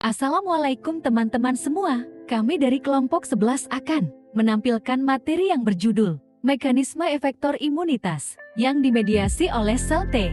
Assalamualaikum teman-teman semua, kami dari kelompok 11 akan menampilkan materi yang berjudul Mekanisme Efektor Imunitas yang dimediasi oleh sel T.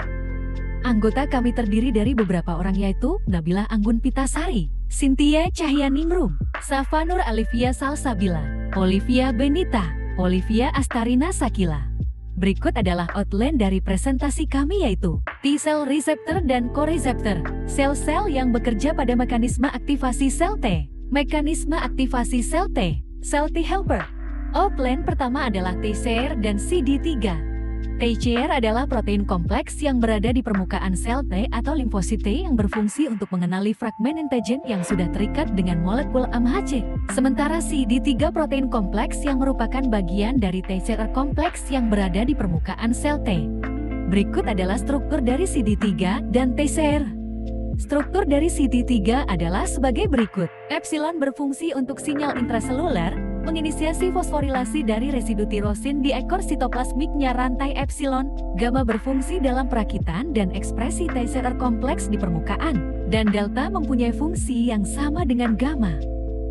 Anggota kami terdiri dari beberapa orang yaitu Nabila Anggun Pitasari, Cynthia Cahyaningrum, Safa Nur Alivia Salsabila, Olivia Benita, Olivia Astarina Sakila. Berikut adalah outline dari presentasi kami yaitu T-cell receptor dan koreseptor, sel-sel yang bekerja pada mekanisme aktivasi sel T. Mekanisme aktivasi sel T, sel T helper. Outline pertama adalah TCR dan CD3. TCR adalah protein kompleks yang berada di permukaan sel T atau limfosit T yang berfungsi untuk mengenali fragmen antigen yang sudah terikat dengan molekul MHC. Sementara CD3 protein kompleks yang merupakan bagian dari TCR kompleks yang berada di permukaan sel T. Berikut adalah struktur dari CD3 dan TCR. Struktur dari CD3 adalah sebagai berikut. Epsilon berfungsi untuk sinyal intraseluler, menginisiasi fosforilasi dari residu tirosin di ekor sitoplasmiknya rantai epsilon. Gamma berfungsi dalam perakitan dan ekspresi TCR kompleks di permukaan, dan delta mempunyai fungsi yang sama dengan gamma.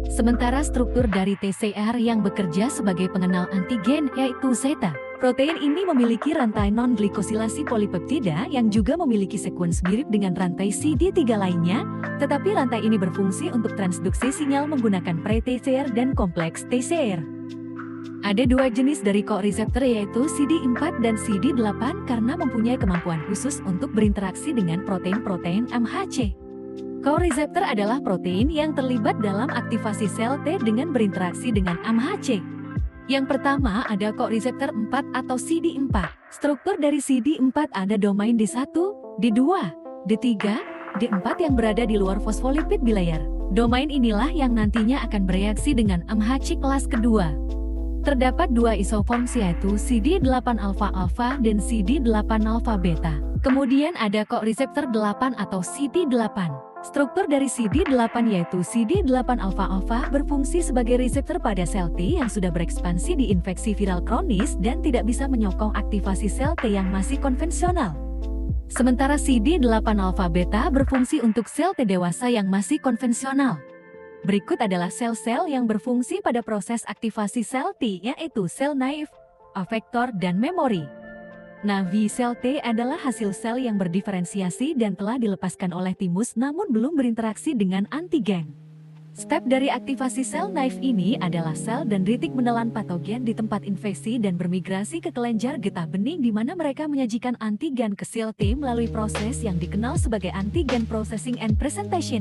Sementara struktur dari TCR yang bekerja sebagai pengenal antigen yaitu zeta. Protein ini memiliki rantai non-glikosilasi polipeptida yang juga memiliki sekuens mirip dengan rantai CD3 lainnya, tetapi rantai ini berfungsi untuk transduksi sinyal menggunakan pre-TCR dan kompleks TCR. Ada dua jenis dari koreseptor yaitu CD4 dan CD8 karena mempunyai kemampuan khusus untuk berinteraksi dengan protein-protein MHC. Koreseptor adalah protein yang terlibat dalam aktivasi sel T dengan berinteraksi dengan MHC. Yang pertama ada koreseptor 4 atau CD4. Struktur dari CD4 ada domain D1, D2, D3, D4 yang berada di luar fosfolipid bilayer. Domain inilah yang nantinya akan bereaksi dengan MHC kelas kedua. Terdapat dua isoforms yaitu CD8 alfa-alfa dan CD8 alfa-beta. Kemudian ada koreseptor 8 atau CD8. Struktur dari CD8 yaitu CD8 alfa-alfa berfungsi sebagai reseptor pada sel T yang sudah berekspansi di infeksi viral kronis dan tidak bisa menyokong aktivasi sel T yang masih konvensional. Sementara CD8 alfa-beta berfungsi untuk sel T dewasa yang masih konvensional. Berikut adalah sel-sel yang berfungsi pada proses aktivasi sel T yaitu sel naif, efektor, dan memori. Navi sel T adalah hasil sel yang berdiferensiasi dan telah dilepaskan oleh timus namun belum berinteraksi dengan antigen. Step dari aktivasi sel naif ini adalah sel dendritik menelan patogen di tempat infeksi dan bermigrasi ke kelenjar getah bening di mana mereka menyajikan antigen ke sel T melalui proses yang dikenal sebagai antigen processing and presentation.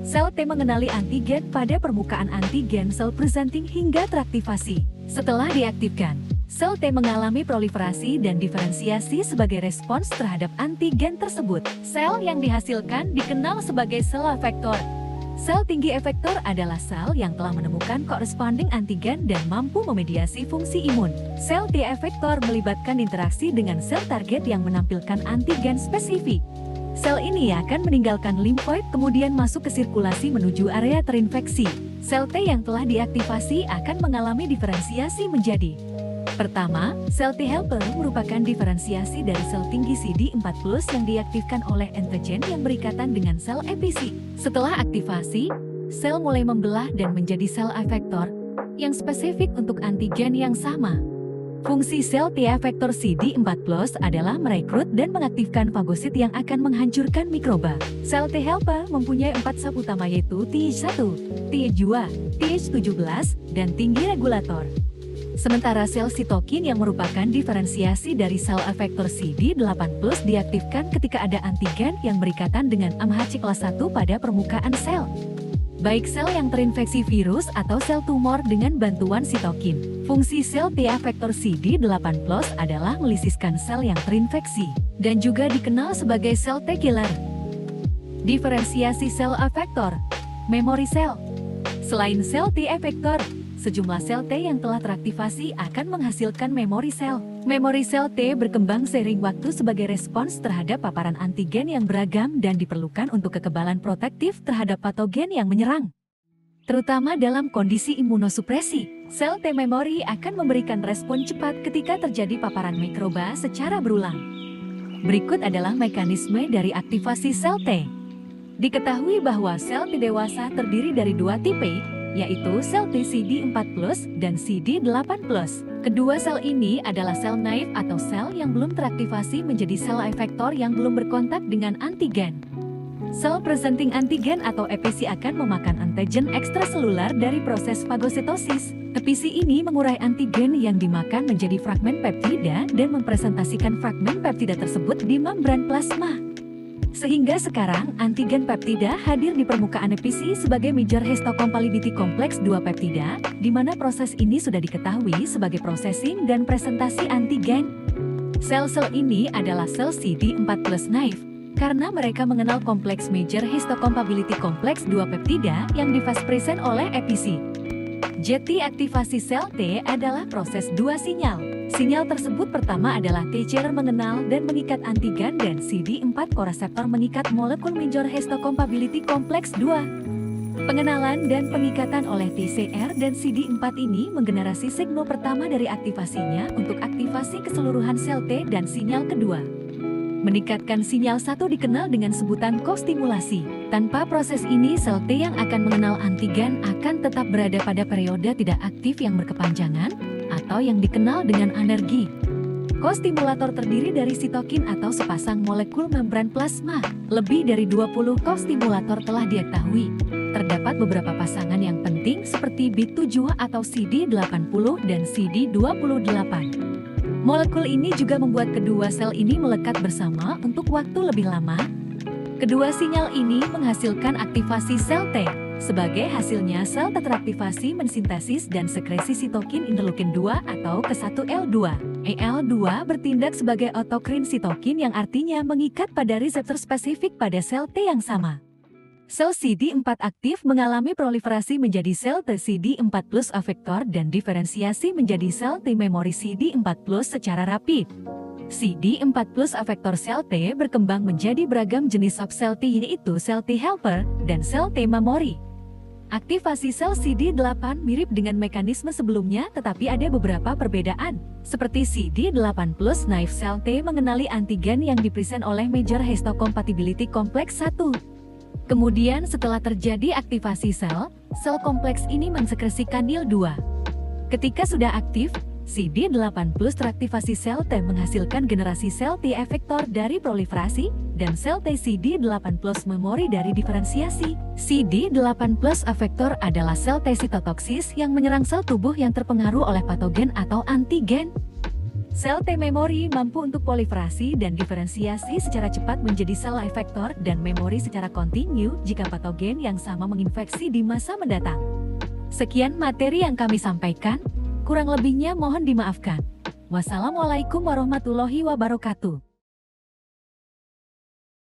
Sel T mengenali antigen pada permukaan antigen sel presenting hingga teraktivasi. Setelah diaktifkan, sel T mengalami proliferasi dan diferensiasi sebagai respons terhadap antigen tersebut. Sel yang dihasilkan dikenal sebagai sel efektor. Sel tinggi efektor adalah sel yang telah menemukan corresponding antigen dan mampu memediasi fungsi imun. Sel T efektor melibatkan interaksi dengan sel target yang menampilkan antigen spesifik. Sel ini akan meninggalkan limfoid kemudian masuk ke sirkulasi menuju area terinfeksi. Sel T yang telah diaktifasi akan mengalami diferensiasi menjadi: pertama, sel T helper merupakan diferensiasi dari sel tinggi CD4+ yang diaktifkan oleh antigen yang berikatan dengan sel episi. Setelah aktivasi, sel mulai membelah dan menjadi sel efektor yang spesifik untuk antigen yang sama. Fungsi sel T efektor CD4+ adalah merekrut dan mengaktifkan fagosit yang akan menghancurkan mikroba. Sel T helper mempunyai 4 sub utama yaitu Th1, Th2, Th17, dan tinggi regulator. Sementara sel sitokin yang merupakan diferensiasi dari sel efektor CD8+ diaktifkan ketika ada antigen yang berikatan dengan MHC kelas 1 pada permukaan sel. Baik sel yang terinfeksi virus atau sel tumor dengan bantuan sitokin. Fungsi sel T efektor CD8+ adalah melisiskan sel yang terinfeksi dan juga dikenal sebagai sel T killer. Diferensiasi sel efektor, memori sel. Selain sel T efektor, sejumlah sel T yang telah teraktivasi akan menghasilkan memori sel. Memori sel T berkembang seiring waktu sebagai respons terhadap paparan antigen yang beragam dan diperlukan untuk kekebalan protektif terhadap patogen yang menyerang. Terutama dalam kondisi imunosupresi, sel T memori akan memberikan respon cepat ketika terjadi paparan mikroba secara berulang. Berikut adalah mekanisme dari aktivasi sel T. Diketahui bahwa sel T dewasa terdiri dari dua tipe, yaitu sel T CD4+ dan CD8+. Kedua sel ini adalah sel naive atau sel yang belum teraktivasi menjadi sel efektor yang belum berkontak dengan antigen. Sel presenting antigen atau EPC akan memakan antigen ekstraselular dari proses fagositosis. EPC ini mengurai antigen yang dimakan menjadi fragmen peptida dan mempresentasikan fragmen peptida tersebut di membran plasma. Sehingga sekarang antigen peptida hadir di permukaan EPC sebagai major histocompatibility complex 2 peptida, di mana proses ini sudah diketahui sebagai processing dan presentasi antigen. Sel-sel ini adalah sel CD4+ naive, karena mereka mengenal kompleks major histocompatibility complex 2 peptida yang di-fast present oleh EPC. Jadi aktivasi sel T adalah proses 2 sinyal. Sinyal tersebut pertama adalah TCR mengenal dan mengikat antigen dan CD4 koreseptor mengikat molekul major histocompatibility complex 2. Pengenalan dan pengikatan oleh TCR dan CD4 ini menggenerasi signal pertama dari aktivasinya untuk aktivasi keseluruhan sel T dan sinyal kedua. Meningkatkan sinyal 1 dikenal dengan sebutan kostimulasi. Tanpa proses ini, sel T yang akan mengenal antigen akan tetap berada pada periode tidak aktif yang berkepanjangan atau yang dikenal dengan anergi. Kostimulator terdiri dari sitokin atau sepasang molekul membran plasma. Lebih dari 20 kostimulator telah diketahui. Terdapat beberapa pasangan yang penting seperti B7 atau CD80 dan CD28. Molekul ini juga membuat kedua sel ini melekat bersama untuk waktu lebih lama. Kedua sinyal ini menghasilkan aktivasi sel T. Sebagai hasilnya, sel teraktivasi mensintesis dan sekresi sitokin interleukin 2 atau ke1L2. EL2 bertindak sebagai autokrin sitokin yang artinya mengikat pada reseptor spesifik pada sel T yang sama. Sel CD4 aktif mengalami proliferasi menjadi sel T CD4+ efektor dan diferensiasi menjadi sel T memori CD4+ secara rapid. CD4+ efektor sel T berkembang menjadi beragam jenis subsel T, yaitu sel T helper dan sel T memori. Aktivasi sel CD8 mirip dengan mekanisme sebelumnya, tetapi ada beberapa perbedaan. Seperti CD8+ naive sel T mengenali antigen yang dipresent oleh major histocompatibility complex 1. Kemudian setelah terjadi aktivasi sel kompleks ini mensekresikan NIL2. Ketika sudah aktif, CD8+ teraktivasi sel T menghasilkan generasi sel T efektor dari proliferasi dan sel T CD8+ memori dari diferensiasi. CD8+ efektor adalah sel T sitotoksis yang menyerang sel tubuh yang terpengaruh oleh patogen atau antigen. Sel T memori mampu untuk proliferasi dan diferensiasi secara cepat menjadi sel efektor dan memori secara kontinu jika patogen yang sama menginfeksi di masa mendatang. Sekian materi yang kami sampaikan, kurang lebihnya mohon dimaafkan. Wassalamualaikum warahmatullahi wabarakatuh.